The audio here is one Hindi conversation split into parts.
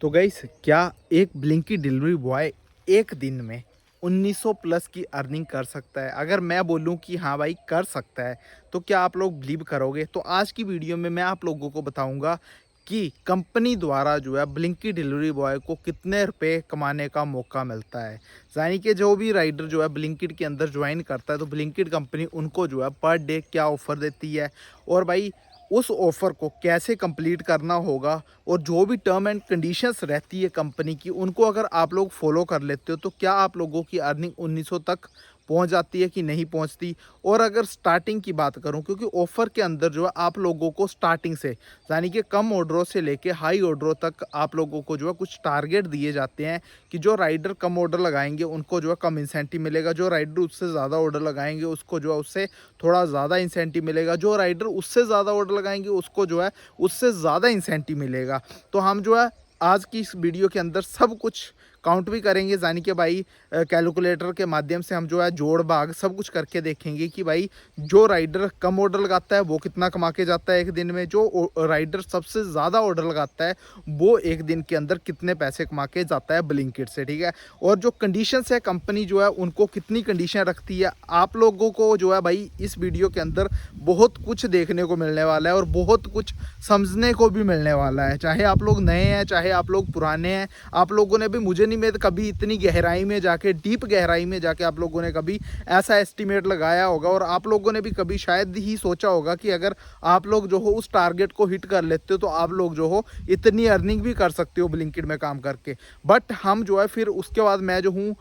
तो गाइस, क्या एक ब्लिंकिट डिलीवरी बॉय एक दिन में 1900 प्लस की अर्निंग कर सकता है? अगर मैं बोलूं कि हाँ भाई कर सकता है, तो क्या आप लोग बिलीव करोगे? तो आज की वीडियो में मैं आप लोगों को बताऊंगा कि कंपनी द्वारा जो है ब्लिंकिट डिलीवरी बॉय को कितने रुपए कमाने का मौका मिलता है। यानी कि जो भी राइडर जो है ब्लिंकिट के अंदर ज्वाइन करता है, तो ब्लिंकिट कंपनी उनको जो है पर डे क्या ऑफ़र देती है, और भाई उस ऑफ़र को कैसे कंप्लीट करना होगा, और जो भी टर्म एंड कंडीशंस रहती है कंपनी की, उनको अगर आप लोग फॉलो कर लेते हो तो क्या आप लोगों की अर्निंग 1900 तक पहुंच जाती है कि नहीं पहुंचती। और अगर स्टार्टिंग की बात करूं, क्योंकि ऑफ़र के अंदर जो है आप लोगों को स्टार्टिंग से, यानी कि कम ऑर्डरों से लेके हाई ऑर्डरों तक आप लोगों को जो है कुछ टारगेट दिए जाते हैं कि जो राइडर कम ऑर्डर लगाएंगे उनको जो है कम इंसेंटिव मिलेगा, जो राइडर उससे ज़्यादा ऑर्डर लगाएंगे उसको जो है उससे थोड़ा ज़्यादा इंसेंटिव मिलेगा, जो राइडर उससे ज़्यादा ऑर्डर लगाएंगे उसको जो है उससे ज़्यादा इंसेंटिव मिलेगा। तो हम जो है आज की इस वीडियो के अंदर सब कुछ काउंट भी करेंगे, यानी कि भाई कैलकुलेटर के माध्यम से हम जो है जोड़ भाग सब कुछ करके देखेंगे कि भाई जो राइडर कम ऑर्डर लगाता है वो कितना कमा के जाता है एक दिन में, जो राइडर सबसे ज़्यादा ऑर्डर लगाता है वो एक दिन के अंदर कितने पैसे कमा के जाता है ब्लिंकिट से, ठीक है। और जो कंडीशंस है कंपनी जो है उनको कितनी कंडीशन रखती है, आप लोगों को जो है भाई इस वीडियो के अंदर बहुत कुछ देखने को मिलने वाला है और बहुत कुछ समझने को भी मिलने वाला है। चाहे आप लोग नए हैं, चाहे आप लोग पुराने हैं, आप लोगों ने भी, मुझे नहीं मैं कभी इतनी गहराई में जाके, डीप गहराई में जाके आप लोगों ने कभी ऐसा एस्टीमेट लगाया होगा, और आप लोगों ने भी कभी शायद ही सोचा होगा कि अगर आप लोग जो हो उस टारगेट को हिट कर लेते हो तो आप लोग जो हो इतनी अर्निंग भी कर सकते हो ब्लिंकिट में काम करके। बट हम जो है फिर उसके बाद मैं जो हूँ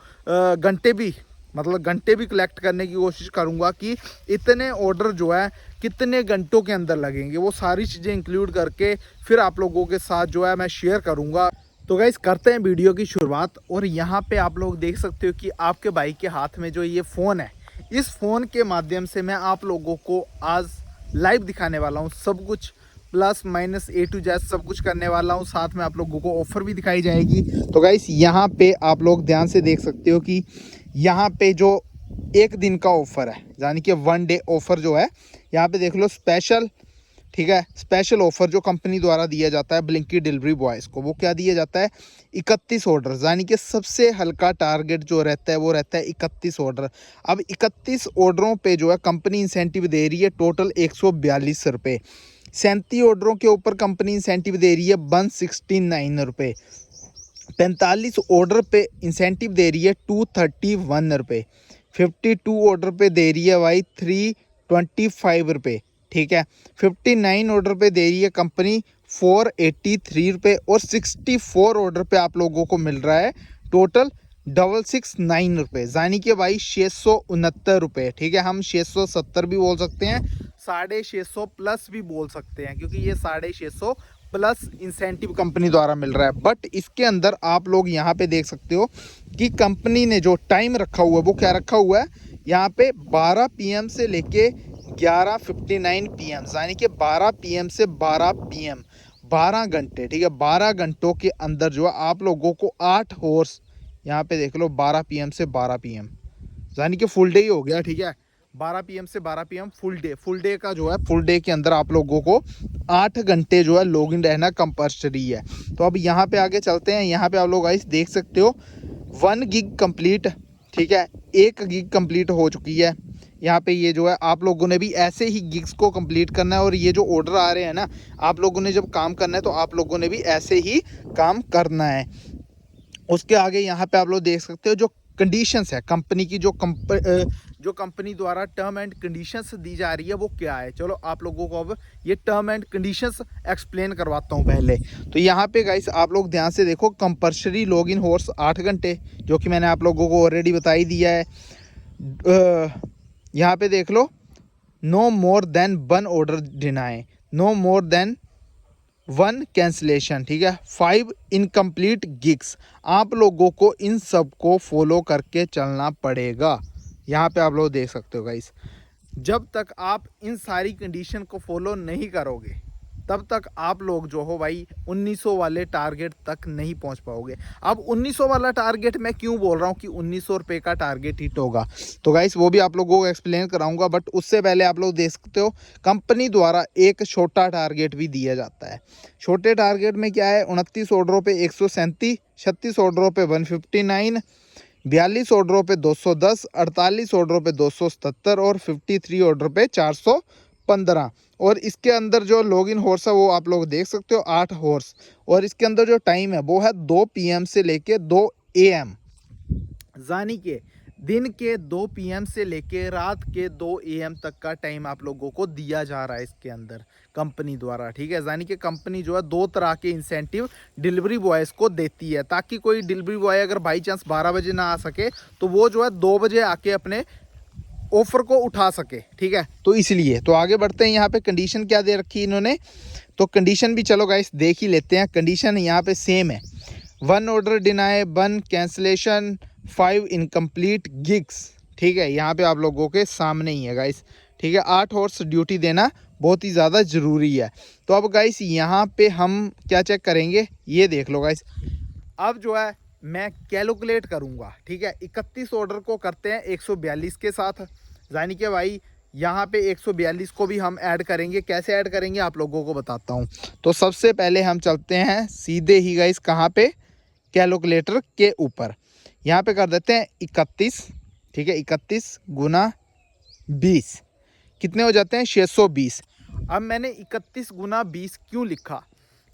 घंटे भी कलेक्ट करने की कोशिश करूँगा कि इतने ऑर्डर जो है कितने घंटों के अंदर लगेंगे, वो सारी चीज़ें इंक्लूड करके फिर आप लोगों के साथ जो है मैं शेयर करूँगा। तो गाइस, करते हैं वीडियो की शुरुआत। और यहाँ पे आप लोग देख सकते हो कि आपके भाई के हाथ में जो ये फ़ोन है, इस फ़ोन के माध्यम से मैं आप लोगों को आज लाइव दिखाने वाला हूँ सब कुछ, plus minus A to Z सब कुछ करने वाला हूँ। साथ में आप लोगों को ऑफ़र भी दिखाई जाएगी। तो गाइस, यहाँ पे आप लोग ध्यान से देख सकते हो कि यहाँ पे जो एक दिन का ऑफ़र है, यानी कि 1 डे ऑफ़र जो है, यहाँ पे देख लो स्पेशल, ठीक है। स्पेशल ऑफर जो कंपनी द्वारा दिया जाता है ब्लिंकिट डिलीवरी बॉयज़ को, वो क्या दिया जाता है? 31 ऑर्डर, यानी कि सबसे हल्का टारगेट जो रहता है वो रहता है 31 ऑर्डर। अब 31 ऑर्डरों पे जो है कंपनी इंसेंटिव दे रही है टोटल 142 रुपये। 37 ऑर्डरों के ऊपर कंपनी इंसेंटिव दे रही है 169 रुपये। 45 ऑर्डर पे इंसेंटिव दे रही है 231 रुपये। 52 ऑर्डर पे दे रही है भाई 325 रुपये, ठीक है। 59 ऑर्डर पे दे रही है कंपनी 483 रुपये। और 64 ऑर्डर पे आप लोगों को मिल रहा है टोटल 669 रुपये, यानी कि भाई 669 रुपये, ठीक है। हम 670 भी बोल सकते हैं, 650 प्लस भी बोल सकते हैं, क्योंकि ये 650 प्लस इंसेंटिव कंपनी द्वारा मिल रहा है। बट इसके अंदर आप लोग यहाँ पे देख सकते हो कि कंपनी ने जो टाइम रखा हुआ है वो क्या रखा हुआ है, यहाँ पे 12 PM से लेके 11:59 PM, यानी कि 12 PM से 12 PM 12 घंटे, ठीक है। 12 घंटों के अंदर जो है आप लोगों को 8 हॉर्स, यहाँ पे देख लो 12 PM से 12 PM, यानी कि फुल डे ही हो गया, ठीक है। 12 PM से 12 PM फुल डे का जो है, फुल डे के अंदर आप लोगों को 8 घंटे जो है लॉगिन रहना कंपल्सरी है। तो अब यहाँ पे आगे चलते हैं। यहाँ पे आप लोग गाइस देख सकते हो 1 गिग कंप्लीट, ठीक है। 1 गिग कंप्लीट हो चुकी है। यहाँ पे ये जो है आप लोगों ने भी ऐसे ही गिग्स को कंप्लीट करना है, और ये जो ऑर्डर आ रहे हैं ना, आप लोगों ने जब काम करना है तो आप लोगों ने भी ऐसे ही काम करना है। उसके आगे यहाँ पे आप लोग देख सकते हो जो कंडीशंस है कंपनी की, जो कंपनी द्वारा टर्म एंड कंडीशंस दी जा रही है वो क्या है। चलो आप लोगों को अब ये टर्म एंड कंडीशंस एक्सप्लेन करवाता हूँ पहले। तो यहाँ पे गाइस आप लोग ध्यान से देखो, कंपल्सरी लॉगिन हॉर्स 8 घंटे, जो कि मैंने आप लोगों को ऑलरेडी बता ही दिया है। यहाँ पे देख लो, no more than 1 order deny, no more than 1 cancellation, ठीक है। 5 इनकम्प्लीट गिग्स, आप लोगों को इन सब को फॉलो करके चलना पड़ेगा। यहाँ पे आप लोग देख सकते हो गाइस, जब तक आप इन सारी कंडीशन को फॉलो नहीं करोगे, तब तक आप लोग जो हो भाई 1900 वाले टारगेट तक नहीं पहुंच पाओगे। अब 1900 वाला टारगेट मैं क्यों बोल रहा हूं कि 1900 रुपये का टारगेट हिट होगा, तो गाइस वो भी आप लोगों को एक्सप्लेन कराऊंगा। बट उससे पहले आप लोग देख सकते हो कंपनी द्वारा एक छोटा टारगेट भी दिया जाता है। छोटे टारगेट में क्या है, 29 ऑर्डरों पे 137, 36 ऑर्डरों पे 159, 42 ऑर्डरों पे 210, 48 ऑर्डरों पे 277 और 53 ऑर्डर पे 415। और इसके अंदर जो लॉगिन हॉर्स है वो आप लोग देख सकते हो 8 हॉर्स। और इसके अंदर जो टाइम है वो है 2 PM से लेके 2 AM, यानी कि दिन के 2 PM से लेके रात के 2 AM तक का टाइम आप लोगों को दिया जा रहा है इसके अंदर कंपनी द्वारा, ठीक है। यानी कि कंपनी जो है 2 तरह के इंसेंटिव डिलीवरी बॉयज़ को देती है, ताकि कोई डिलीवरी बॉय अगर बाई चांस 12 बजे ना आ सके तो वो जो है 2 बजे आके अपने ऑफर को उठा सके, ठीक है। तो इसलिए तो आगे बढ़ते हैं। यहाँ पे कंडीशन क्या दे रखी है इन्होंने, तो कंडीशन भी चलो गाइस देख ही लेते हैं। कंडीशन यहाँ पे सेम है, 1 order deny, 1 cancellation, 5 incomplete gigs, ठीक है। यहाँ पे आप लोगों के सामने ही है गाइस, ठीक है। 8 हॉर्स ड्यूटी देना बहुत ही ज़्यादा ज़रूरी है। तो अब गाइस यहाँ पे हम क्या चेक करेंगे, ये देख लो गाइस। अब जो है मैं कैलकुलेट करूँगा, ठीक है। 31 ऑर्डर को करते हैं 142 के साथ, यानी कि भाई यहाँ पे 142 को भी हम ऐड करेंगे। कैसे ऐड करेंगे आप लोगों को बताता हूँ। तो सबसे पहले हम चलते हैं सीधे ही गाइस कहाँ पे, कैलकुलेटर के ऊपर। यहाँ पे कर देते हैं 31, ठीक है। 31 गुना 20 कितने हो जाते हैं, 620। अब मैंने 31 गुना 20 क्यों लिखा,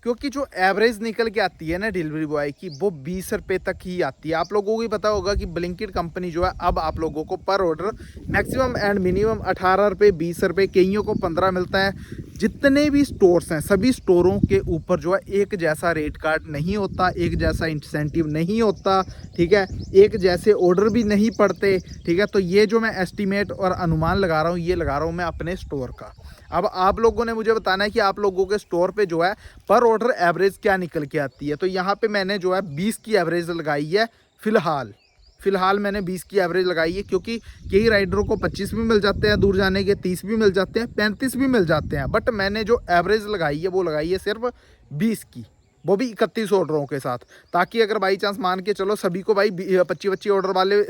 क्योंकि जो एवरेज निकल के आती है ना डिलीवरी बॉय की, वो 20 रुपये तक ही आती है। आप लोगों को भी पता होगा कि ब्लिंकिट कंपनी जो है अब आप लोगों को पर ऑर्डर मैक्सिमम एंड मिनिमम 18 रुपये, 20 रुपये, कईयों को 15 मिलता है। जितने भी स्टोर्स हैं सभी स्टोरों के ऊपर जो है एक जैसा रेट कार्ड नहीं होता, एक जैसा इंसेंटिव नहीं होता, ठीक है। एक जैसे ऑर्डर भी नहीं पड़ते, ठीक है। तो ये जो मैं एस्टीमेट और अनुमान लगा रहा हूँ, ये लगा रहा हूँ मैं अपने स्टोर का। अब आप लोगों ने मुझे बताना है कि आप लोगों के स्टोर पे जो है पर ऑर्डर एवरेज क्या निकल के आती है। तो यहाँ पे मैंने जो है 20 की एवरेज लगाई है फिलहाल मैंने 20 की एवरेज लगाई है, क्योंकि कई राइडरों को 25 भी मिल जाते हैं दूर जाने के, 30 भी मिल जाते हैं, 35 भी मिल जाते हैं। बट मैंने जो एवरेज लगाई है वो लगाई है सिर्फ 20 की, वो भी 31 ऑर्डरों के साथ, ताकि अगर बाई चांस मान के चलो सभी को भाई 25 ऑर्डर वाले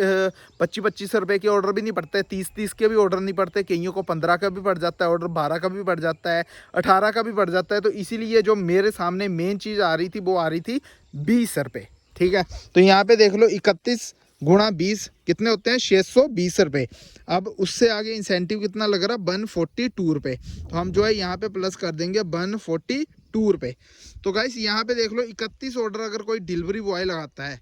25 रुपये के ऑर्डर भी नहीं पड़ते, 30 के भी ऑर्डर नहीं पड़ते, कईयों को 15 का भी पड़ जाता है ऑर्डर, 12 का भी पड़ जाता है, 18 का भी पड़ जाता है। तो इसीलिए जो मेरे सामने मेन चीज़ आ रही थी वो आ रही थी 20 रुपये, ठीक है। तो यहाँ पे देख लो 31 गुणा 20 कितने होते हैं, 620 रुपये। अब उससे आगे इंसेंटिव कितना लग रहा है, 142 रुपये। तो हम जो है यहाँ पे प्लस कर देंगे 142 रुपये। तो गाइस यहाँ पे देख लो 31 ऑर्डर अगर कोई डिलीवरी बॉय लगाता है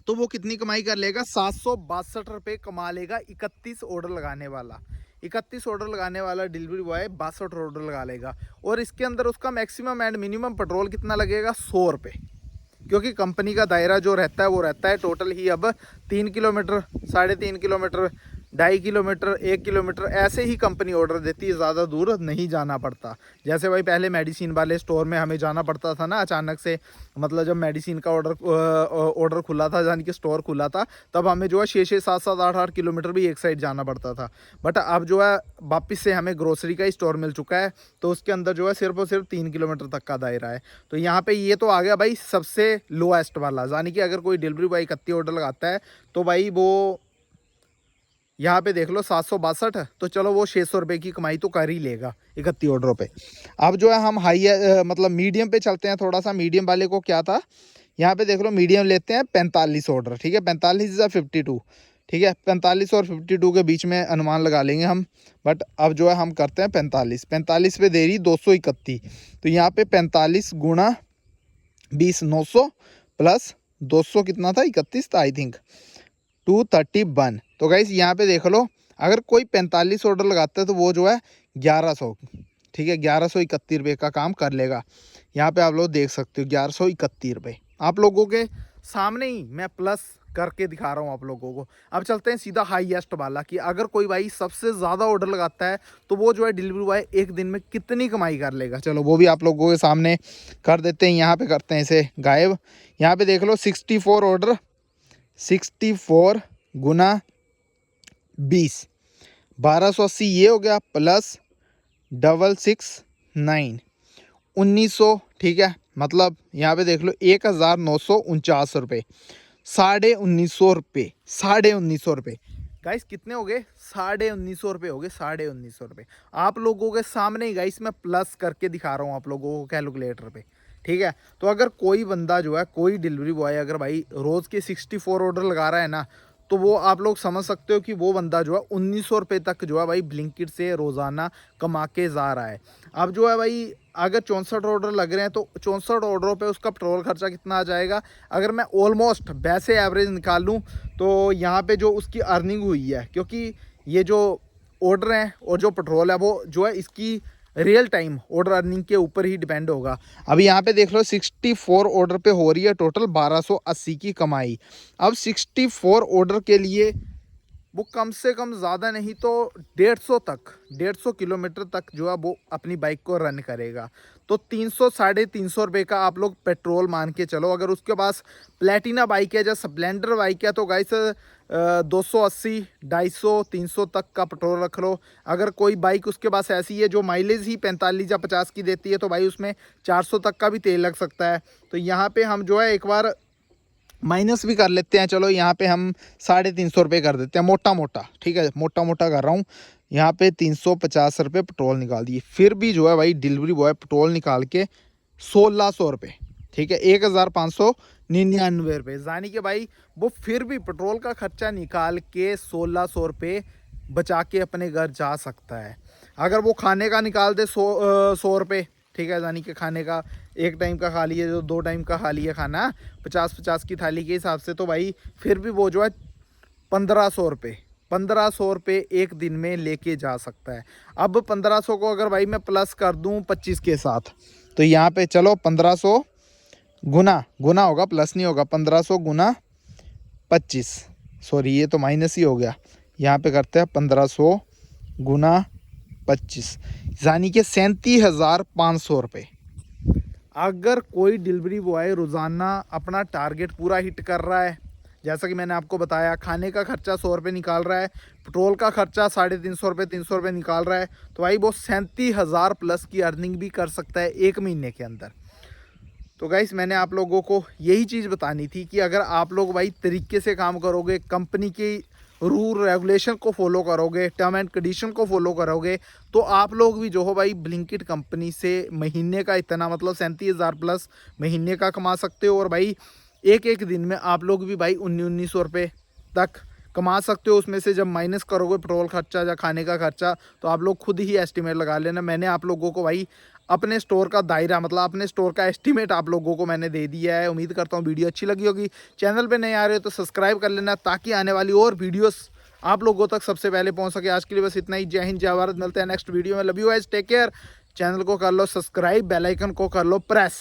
तो वो कितनी कमाई कर लेगा, 762 रुपये कमा लेगा। 31 ऑर्डर लगाने वाला 31 ऑर्डर लगाने वाला डिलीवरी बॉय 62 ऑर्डर लगा लेगा। और इसके अंदर उसका मैक्सिमम एंड मिनिमम पेट्रोल कितना लगेगा, 100 रुपये, क्योंकि कंपनी का दायरा जो रहता है वो रहता है टोटल ही अब 3 किलोमीटर, 3.5 किलोमीटर, 2.5 किलोमीटर, 1 किलोमीटर, ऐसे ही कंपनी ऑर्डर देती है, ज़्यादा दूर नहीं जाना पड़ता। जैसे भाई पहले मेडिसिन वाले स्टोर में हमें जाना पड़ता था ना अचानक से, मतलब जब मेडिसिन का ऑर्डर खुला था, यानी कि स्टोर खुला था, तब हमें जो है 6-6, 7-7, 8-8 किलोमीटर भी एक साइड जाना पड़ता था। बट अब जो है वापस से हमें ग्रोसरी का ही स्टोर मिल चुका है, तो उसके अंदर जो है सिर्फ और सिर्फ 3 किलोमीटर तक का दायरा है। तो यहाँ पे ये तो आ गया भाई सबसे लोएस्ट वाला, यानी कि अगर कोई डिलीवरी बॉय 31 ऑर्डर लगाता है तो भाई वो यहाँ पे देख लो 762, तो चलो वो 600 रुपये की कमाई तो कर ही लेगा 31 ऑर्डरों पे। अब जो है हम हाई मतलब मीडियम पे चलते हैं थोड़ा सा। मीडियम वाले को क्या था, यहाँ पे देख लो मीडियम लेते हैं 45 ऑर्डर, ठीक है। 45 या 52, ठीक है। 45 और 52 के बीच में अनुमान लगा लेंगे हम। बट अब जो है हम करते हैं 45 पे दे रही 231। तो यहाँ पे 45 गुणा 20, 900 प्लस 200 कितना था, 31 था आई थिंक, 231। तो गाइस यहाँ पे देख लो अगर कोई 45 ऑर्डर लगाता है तो वो जो है 1100, ठीक है, 1131 रुपये का काम कर लेगा। यहाँ पे आप लोग देख सकते हो 1131 रुपये आप लोगों के सामने ही मैं प्लस करके दिखा रहा हूँ आप लोगों को। अब चलते हैं सीधा हाईएस्ट वाला, कि अगर कोई भाई सबसे ज़्यादा ऑर्डर लगाता है तो वो जो है डिलीवरी बॉय एक दिन में कितनी कमाई कर लेगा। चलो वो भी आप लोगों के सामने कर देते हैं। यहाँ पे करते हैं इसे गायब। यहाँ पे देख लो 64 ऑर्डर, 64 गुना 20, 1280 ये हो गया, प्लस 669 1900, ठीक है, मतलब यहाँ पे देख लो 1949 रुपये, 1950 रुपये, 1950 रुपये। गाइस कितने हो गए? 1950 रुपये हो गए, 1950 रुपये। आप लोगों के सामने ही गाइस मैं प्लस करके दिखा रहा हूँ आप लोगों को कैलकुलेटर पे, ठीक है। तो अगर कोई बंदा जो है, कोई डिलीवरी बॉय अगर भाई रोज़ के 64 ऑर्डर लगा रहा है ना, तो वो आप लोग समझ सकते हो कि वो बंदा जो है 1900 रुपये तक जो है भाई ब्लिंकिट से रोज़ाना कमा के जा रहा है। अब जो है भाई अगर 64 ऑर्डर लग रहे हैं तो 64 ऑर्डरों पे उसका पेट्रोल खर्चा कितना आ जाएगा? अगर मैं ऑलमोस्ट वैसे एवरेज निकाल लूँ तो यहाँ पे जो उसकी अर्निंग हुई है, क्योंकि ये जो ऑर्डर हैं और जो पेट्रोल है वो जो है इसकी रियल टाइम ऑर्डर अर्निंग के ऊपर ही डिपेंड होगा। अभी यहाँ पे देख लो 64 ऑर्डर पे हो रही है टोटल 1280 की कमाई। अब 64 ऑर्डर के लिए वो कम से कम ज़्यादा नहीं तो 150 किलोमीटर तक जो है वो अपनी बाइक को रन करेगा। तो 300 350 रुपये का आप लोग पेट्रोल मान के चलो। अगर उसके पास प्लेटिना बाइक है या स्प्लेंडर बाइक है तो गाइस 280, 250, 300 तक का पेट्रोल रख लो। अगर कोई बाइक उसके पास ऐसी है जो माइलेज ही 45 या 50 की देती है तो भाई उसमें 400 तक का भी तेल लग सकता है। तो यहाँ पे हम जो है एक बार माइनस भी कर लेते हैं। चलो यहाँ पे हम 350 रुपये कर देते हैं, मोटा मोटा, ठीक है, मोटा मोटा कर रहा हूँ। यहाँ पे 350 रुपये पेट्रोल निकाल दिए। फिर भी जो है भाई डिलीवरी बॉय पेट्रोल निकाल के 1600 रुपये, ठीक है, 1599 रुपये, यानी कि भाई वो फिर भी पेट्रोल का खर्चा निकाल के 1600 रुपये बचा के अपने घर जा सकता है। अगर वो खाने का निकाल दे 100 रुपये, ठीक है, यानी कि खाने का एक टाइम का खा लिया, जो 2 टाइम का खा लिया खाना 50-50 की थाली के हिसाब से, तो भाई फिर भी वो जो है 1500 रुपये एक दिन में लेके जा सकता है। अब 1500 को अगर भाई मैं प्लस कर दूं 25 के साथ, तो यहाँ पे चलो 1500 गुना गुना होगा, प्लस नहीं होगा, 1500 गुना 25, सॉरी ये तो माइनस ही हो गया। यहाँ पे करते हैं 1500 गुना 25, यानी कि 37,500 रुपये। अगर कोई डिलीवरी बॉय रोज़ाना अपना टारगेट पूरा हिट कर रहा है, जैसा कि मैंने आपको बताया, खाने का खर्चा 100 रुपये निकाल रहा है, पेट्रोल का खर्चा 350 रुपये 300 रुपये निकाल रहा है, तो भाई वो 37,000 प्लस की अर्निंग भी कर सकता है एक महीने के अंदर। तो गाइस मैंने आप लोगों को यही चीज़ बतानी थी कि अगर आप लोग भाई तरीके से काम करोगे, कंपनी की रूल रेगुलेशन को फॉलो करोगे, टर्म एंड कंडीशन को फॉलो करोगे, तो आप लोग भी जो हो भाई ब्लिंकिट कंपनी से महीने का इतना मतलब 37,000 प्लस महीने का कमा सकते हो। और भाई एक एक दिन में आप लोग भी भाई 1900 रुपये तक कमा सकते हो। उसमें से जब माइनस करोगे पेट्रोल खर्चा या खाने का खर्चा, तो आप लोग खुद ही एस्टिमेट लगा लेना। मैंने आप लोगों को भाई अपने स्टोर का दायरा, मतलब अपने स्टोर का एस्टीमेट आप लोगों को मैंने दे दिया है। उम्मीद करता हूँ वीडियो अच्छी लगी होगी। चैनल पे नए आ रहे हो तो सब्सक्राइब कर लेना ताकि आने वाली और वीडियोस आप लोगों तक सबसे पहले पहुँच सके। आज के लिए बस इतना ही। जय हिंद, जय भारत। मिलते हैं नेक्स्ट वीडियो में। Love you guys, take care. Channel को कर लो सब्सक्राइब, बेल आइकन को कर लो प्रेस।